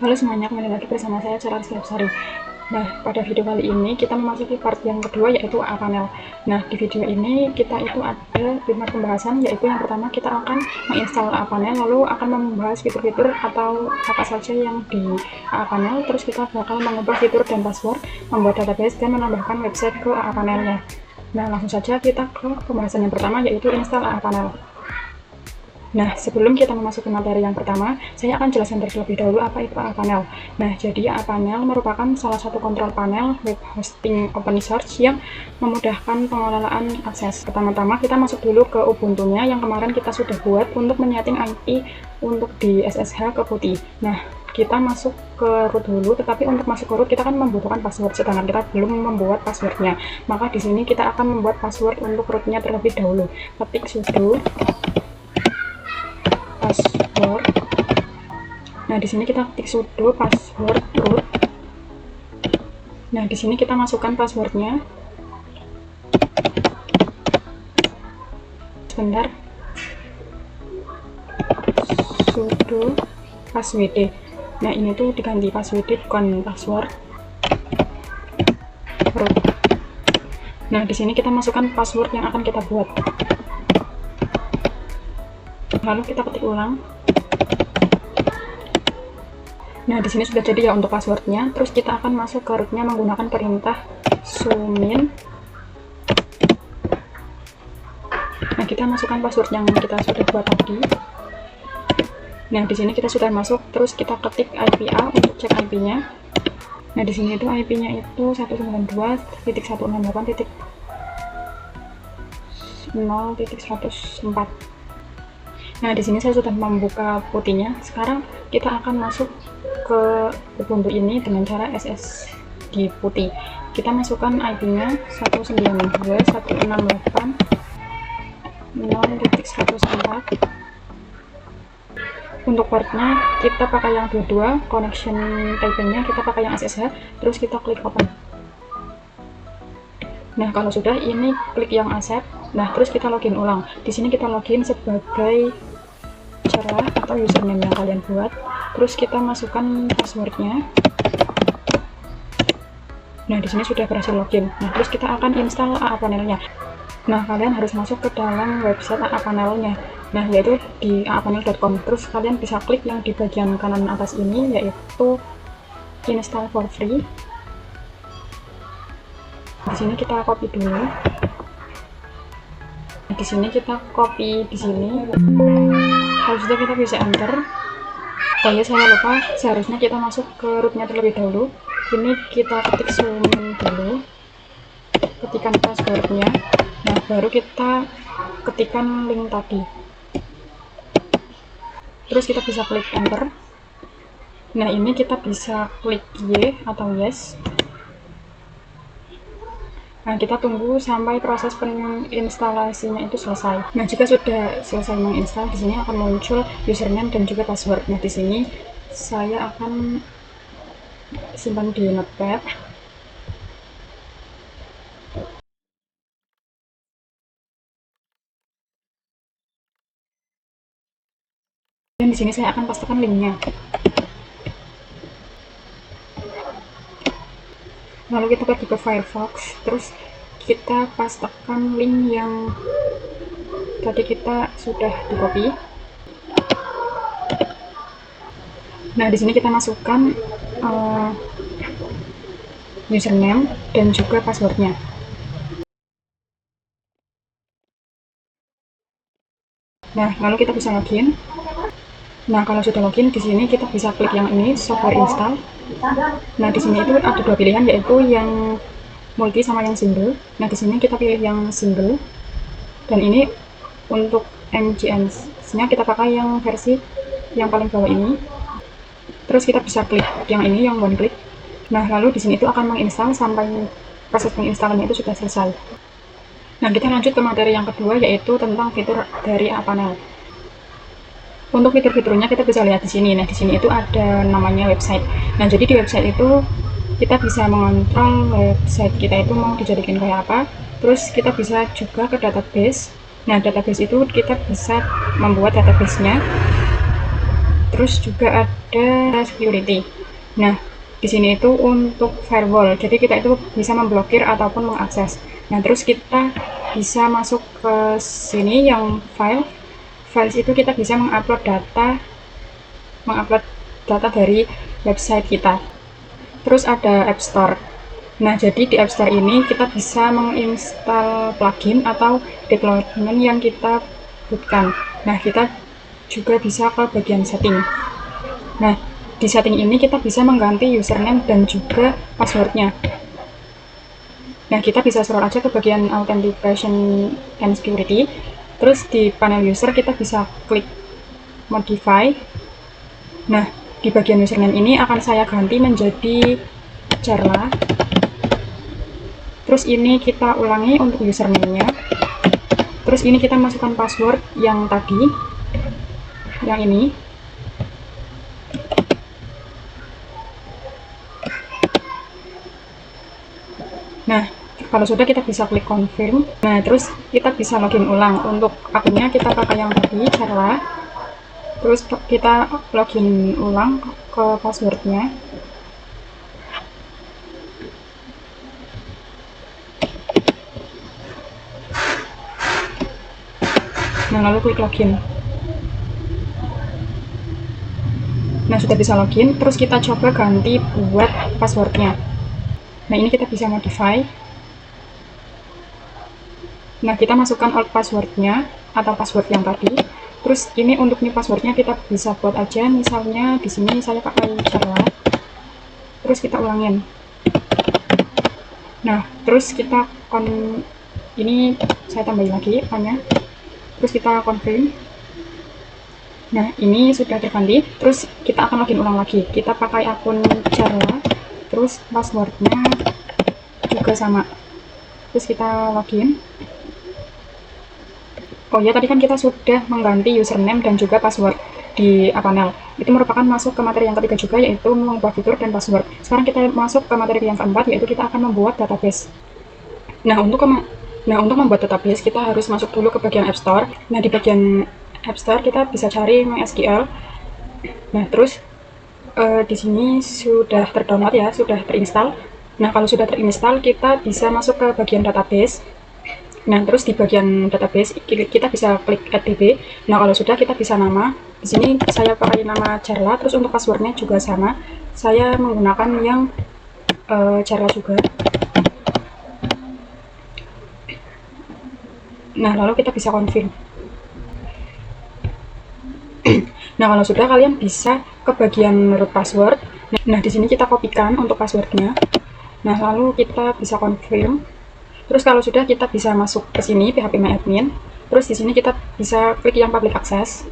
Halo semuanya, kembali lagi bersama saya Cara Lestari. Nah, pada video kali ini kita memasuki part yang kedua, yaitu A-Panel. Nah, di video ini kita itu ada 5 pembahasan, yaitu yang pertama kita akan menginstal A-Panel, lalu akan membahas fitur-fitur atau apa saja yang di A-Panel, terus kita bakal mengubah fitur dan password, membuat database, dan menambahkan website ke A-Panelnya. Nah, langsung saja kita ke pembahasan yang pertama, yaitu install A-Panel. Nah, sebelum kita memasuki materi yang pertama, saya akan jelaskan terlebih dahulu apa itu A-Panel. Nah, jadi A-Panel merupakan salah satu kontrol panel web hosting open source yang memudahkan pengelolaan akses. Pertama-tama kita masuk dulu ke Ubuntu-nya yang kemarin kita sudah buat untuk menyeting IP untuk di SSH ke PuTTY. Nah, kita masuk ke root dulu, tetapi untuk masuk ke root kita kan membutuhkan password, sedangkan kita belum membuat passwordnya. Maka di sini kita akan membuat password untuk rootnya terlebih dahulu. Ketik sudo password. Nah, di sini kita ketik sudo password root. Nah, di sini kita masukkan passwordnya. Sebentar. Sudo passwd. Nah, ini tuh diganti passwd, bukan password root. Nah, di sini kita masukkan password yang akan kita buat. Lalu kita ketik ulang. Nah, di sini sudah jadi ya untuk passwordnya. Terus kita akan masuk ke rootnya menggunakan perintah sumin. Nah, kita masukkan password yang kita sudah buat tadi. Nah, di sini kita sudah masuk. Terus kita ketik IPA untuk cek IP-nya. Nah, di sini itu IP-nya itu 192.168.0.104. Nah, di sini saya sudah membuka PuTTY-nya. Sekarang kita akan masuk ke Ubuntu ini dengan cara SS di PuTTY. Kita masukkan IP-nya 192.168.0.104. Untuk portnya kita pakai yang 22, connection type-nya kita pakai yang SSH, terus kita klik open. Nah, kalau sudah, ini klik yang accept. Nah, terus kita login ulang. Di sini kita login sebagai cerah atau username yang kalian buat. Terus kita masukkan passwordnya. Nah, di sini sudah berhasil login. Nah, terus kita akan install A-Panelnya. Nah, kalian harus masuk ke dalam website A-Panelnya. Nah, yaitu di aapanel.com. Terus kalian bisa klik yang di bagian kanan atas ini, yaitu install for free. Di sini kita copy dulu. Di sini kita copy di sini. Kalau sudah kita bisa enter. Oh ya, saya lupa, seharusnya kita masuk ke rootnya terlebih dahulu. Ini kita ketik sumin dulu, ketikan passwordnya. Nah, baru kita ketikan link tadi. Terus kita bisa klik enter. Nah, ini kita bisa klik Y atau yes. Nah, kita tunggu sampai proses penginstalasinya itu selesai. Nah, jika sudah selesai menginstal, di sini akan muncul username dan juga password. Nah, di sini saya akan simpan di notepad. Dan di sini saya akan pastikan linknya. Lalu kita pergi ke Firefox, terus kita pastikan link yang tadi kita sudah di copy. Nah, di sini kita masukkan username dan juga passwordnya. Nah, lalu kita bisa login. Nah, kalau sudah login, di sini kita bisa klik yang ini, software install. Nah, di sini itu ada dua pilihan, yaitu yang multi sama yang single. Nah, di sini kita pilih yang single. Dan ini untuk MGS-nya kita pakai yang versi yang paling bawah ini. Terus kita bisa klik yang ini, yang one click. Nah, lalu di sini itu akan menginstal sampai proses penginstalannya itu sudah selesai. Nah, kita lanjut ke materi yang kedua, yaitu tentang fitur dari A-Panel. Untuk fitur-fiturnya kita bisa lihat di sini. Nah, di sini itu ada namanya website. Nah, jadi di website itu kita bisa mengontrol website kita itu mau dijadikan kayak apa. Terus kita bisa juga ke database. Nah, database itu kita bisa membuat database-nya. terus juga ada security. Nah, di sini itu untuk firewall, jadi kita itu bisa memblokir ataupun mengakses. Nah, terus kita bisa masuk ke sini yang files itu kita bisa mengupload data dari website kita. Terus ada App Store. Nah, jadi di App Store ini kita bisa menginstal plugin atau deployment yang kita butuhkan. Nah, kita juga bisa ke bagian setting. Nah, di setting ini kita bisa mengganti username dan juga passwordnya. Nah, kita bisa scroll aja ke bagian authentication and security. Terus di panel user kita bisa klik modify. Nah, di bagian username ini akan saya ganti menjadi Carla. Terus ini kita ulangi untuk username-nya. Terus ini kita masukkan password yang tadi, yang ini. Nah, kalau sudah kita bisa klik confirm. Nah, terus kita bisa login ulang. Untuk akunnya kita pakai yang tadi, Carla. Terus kita login ulang ke passwordnya. Nah, lalu klik login. Nah, sudah bisa login. Terus kita coba ganti buat passwordnya. Nah, ini kita bisa modify. Nah, kita masukkan old passwordnya atau password yang tadi. Terus ini untuk new passwordnya kita bisa buat aja. Misalnya di sini saya pakai Carla. Terus kita ulangin. Nah, terus kita ini saya tambahin lagi hanya. Terus kita confirm. Nah, ini sudah terganti. Terus kita akan login ulang lagi. Kita pakai akun Carla. Terus passwordnya juga sama. Terus kita login. Oh ya, tadi kan kita sudah mengganti username dan juga password di panel. Itu merupakan masuk ke materi yang ketiga juga, yaitu mengubah fitur dan password. Sekarang kita masuk ke materi yang keempat, yaitu kita akan membuat database. Nah, untuk membuat database kita harus masuk dulu ke bagian App Store. Nah, di bagian App Store kita bisa cari MySQL. Nah, terus di sini sudah terdownload ya, sudah terinstall. Nah, kalau sudah terinstall kita bisa masuk ke bagian database. Nah, terus di bagian database kita bisa klik add DB. Nah, kalau sudah kita bisa nama. Di sini saya pakai nama Carla, terus untuk passwordnya juga sama. Saya menggunakan yang Carla juga. Nah, lalu kita bisa confirm. Nah, kalau sudah kalian bisa ke bagian root password. Nah, di sini kita kopikan untuk passwordnya. Nah, lalu kita bisa confirm. Terus kalau sudah kita bisa masuk ke sini phpMyAdmin. Terus di sini kita bisa klik yang public access.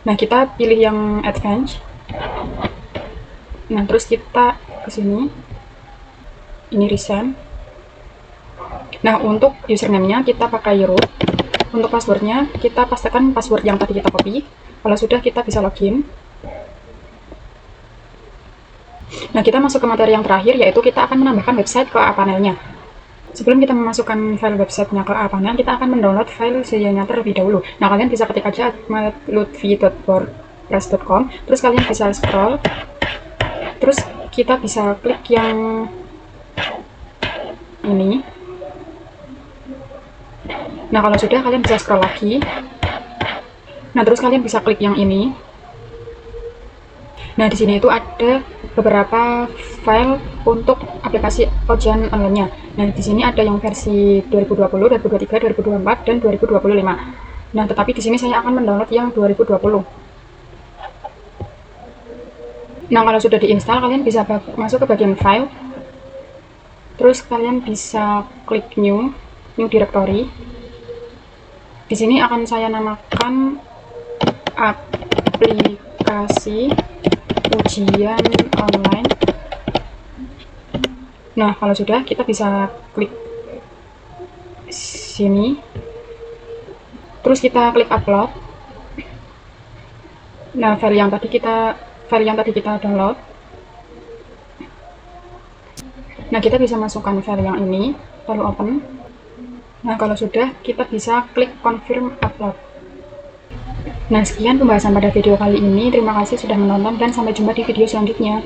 Nah, kita pilih yang advanced. Nah, terus kita ke sini. Ini recent. Nah, untuk username-nya kita pakai root. Untuk passwordnya kita pastikan password yang tadi kita copy. Kalau sudah kita bisa login. Nah, kita masuk ke materi yang terakhir, yaitu kita akan menambahkan website ke panelnya. Sebelum kita memasukkan file websitenya ke panel, kita akan mendownload file sedianya terlebih dahulu. Nah, kalian bisa ketik aja lutfi.wordpress.com. Terus kalian bisa scroll. Terus kita bisa klik yang ini. Nah, kalau sudah kalian bisa scroll lagi. Nah, terus kalian bisa klik yang ini. Nah, di sini itu ada beberapa file untuk aplikasi ujian online-nya. Nah, di sini ada yang versi 2020, 2023, 2024, dan 2025. Nah, tetapi di sini saya akan mendownload yang 2020. Nah, kalau sudah diinstal, kalian bisa masuk ke bagian file. Terus kalian bisa klik new directory. Di sini akan saya namakan aplikasi ujian online. Nah, kalau sudah kita bisa klik sini. Terus kita klik upload. Nah, file yang tadi kita download. Nah, kita bisa masukkan file yang ini, lalu open. Nah, kalau sudah kita bisa klik confirm upload. Nah, sekian pembahasan pada video kali ini. Terima kasih sudah menonton dan sampai jumpa di video selanjutnya.